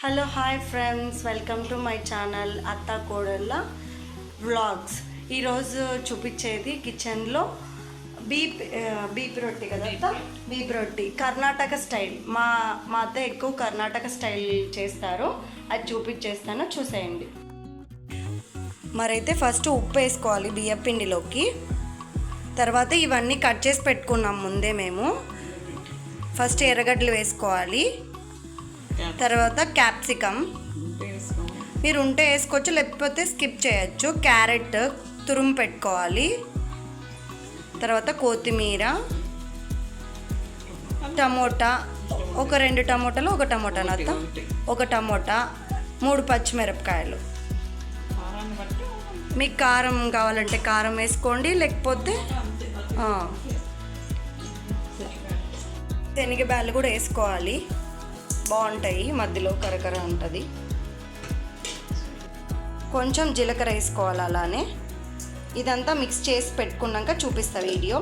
Hello hi friends, welcome to my channel అత్తా కోడళ్ళ vlogs. ఈరోజు చూపించేది కిచెన్లో బీప్ రొట్టి కదా అత్త, బీప్ రొట్టి కర్ణాటక స్టైల్. మా అత్త ఎక్కువ కర్ణాటక స్టైల్ చేస్తారు, అది చూపించేస్తాను, చూసేయండి. మరైతే ఫస్ట్ ఉప్పు వేసుకోవాలి బియ్యం పిండిలోకి. తర్వాత ఇవన్నీ కట్ చేసి పెట్టుకున్నాం ముందే మేము. ఫస్ట్ ఎర్రగడ్డలు వేసుకోవాలి, తర్వాత క్యాప్సికమ్ మీరు ఉంటే వేసుకోవచ్చు, లేకపోతే స్కిప్ చేయొచ్చు. క్యారెట్ తురుము పెట్టుకోవాలి, తర్వాత కొత్తిమీర, టమోటా, ఒక 2 టమోటాలు, ఒక టమోటా నత్త, ఒక టమోటా, 3 పచ్చిమిరపకాయలు. మీకు కారం కావాలంటే కారం వేసుకోండి, లేకపోతే శనగబ్యాళ్ళు కూడా వేసుకోవాలి, బాగుంటాయి, మధ్యలో కరకర ఉంటుంది. కొంచెం జీలకర్ర వేసుకోవాలి. అలానే ఇదంతా మిక్స్ చేసి పెట్టుకున్నాక చూపిస్తా వీడియో.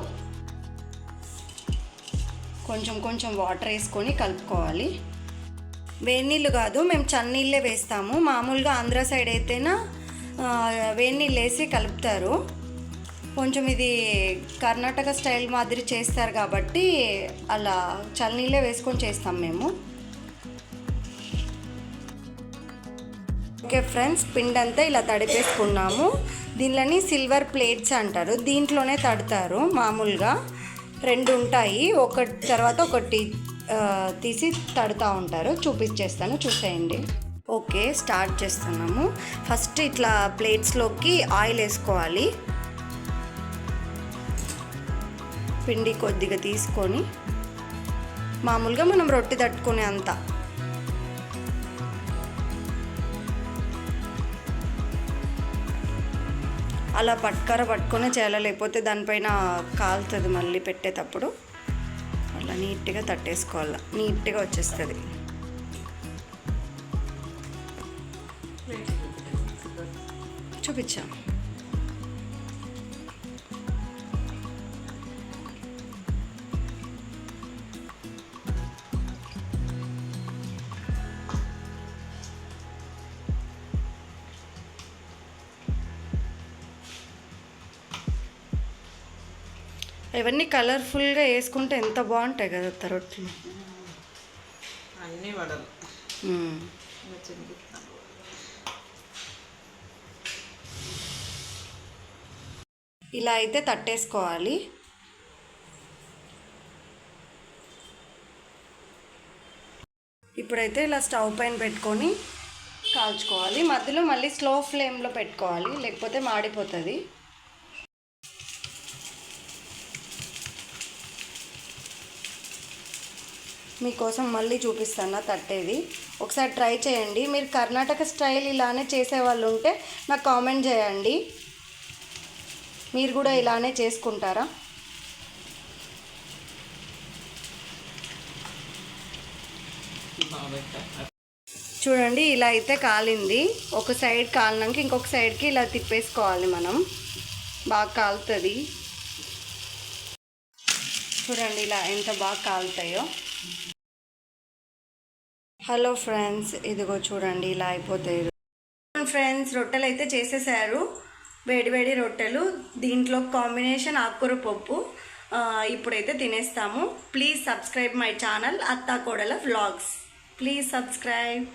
కొంచెం వాటర్ వేసుకొని కలుపుకోవాలి. వేడి నీళ్ళు కాదు, మేము చన్నీళ్ళే వేస్తాము. మామూలుగా ఆంధ్ర సైడ్ అయితేనా వేడి నీళ్ళు వేసి కలుపుతారు. కొంచెం ఇది కర్ణాటక స్టైల్ మాదిరి చేస్తారు కాబట్టి అలా చన్నీళ్ళే వేసుకొని చేస్తాం మేము. ఓకే ఫ్రెండ్స్, పిండి అంతా ఇలా తడిపేసుకున్నాము. దీనిలోని సిల్వర్ ప్లేట్స్ అంటారు, దీంట్లోనే తడతారు. మామూలుగా 2 ఉంటాయి, ఒకటి తర్వాత ఒకటి తీసి తడుతూ ఉంటారు. చూపించేస్తాను, చూసేయండి. ఓకే, స్టార్ట్ చేస్తున్నాము. ఫస్ట్ ఇట్లా ప్లేట్స్లోకి ఆయిల్ వేసుకోవాలి. పిండి కొద్దిగా తీసుకొని మామూలుగా మనం రొట్టె తట్టుకునే అంత అలా పట్టుకొని చేయాలి, లేకపోతే దానిపైన కాలుతుంది మళ్ళీ పెట్టేటప్పుడు. అలా నీట్గా తట్టేసుకోవాలి, నీట్గా వచ్చేస్తుంది. చూపించా. ఇవన్నీ కలర్ఫుల్గా వేసుకుంటే ఎంత బాగుంటాయి కదా రొట్టెలు. అన్నీ వడలు ఇలా అయితే తట్టేసుకోవాలి. ఇప్పుడైతే ఇలా స్టవ్ పైన పెట్టుకొని కాల్చుకోవాలి. మధ్యలో మళ్ళీ స్లో ఫ్లేమ్లో పెట్టుకోవాలి, లేకపోతే మాడిపోతుంది. మీకోసం మళ్ళీ చూపిస్తాను తట్టేది, ఒకసారి ట్రై చేయండి. మీరు కర్ణాటక స్టైల్ ఇలానే చేసేవాళ్ళు ఉంటే నాకు కామెంట్ చేయండి, మీరు కూడా ఇలానే చేసుకుంటారా? చూడండి, ఇలా అయితే కాలింది. ఒక సైడ్ కాలినాక ఇంకొక సైడ్కి ఇలా తిప్పేసుకోవాలి మనం, బాగా కాలుతుంది. చూడండి ఇలా ఎంత బాగా కాలుతాయో. హలో ఫ్రెండ్స్, ఇదిగో చూడండి ఇలా అయిపోతాయి ఫ్రెండ్స్. రొట్టెలు అయితే చేసేసారు, వేడి రొట్టెలు. దీంట్లో కాంబినేషన్ ఆకుకూర పప్పు. ఇప్పుడైతే తినేస్తాము. ప్లీజ్ సబ్స్క్రైబ్ మై ఛానల్ అత్తా కోడళ్ళ వ్లాగ్స్. Please subscribe.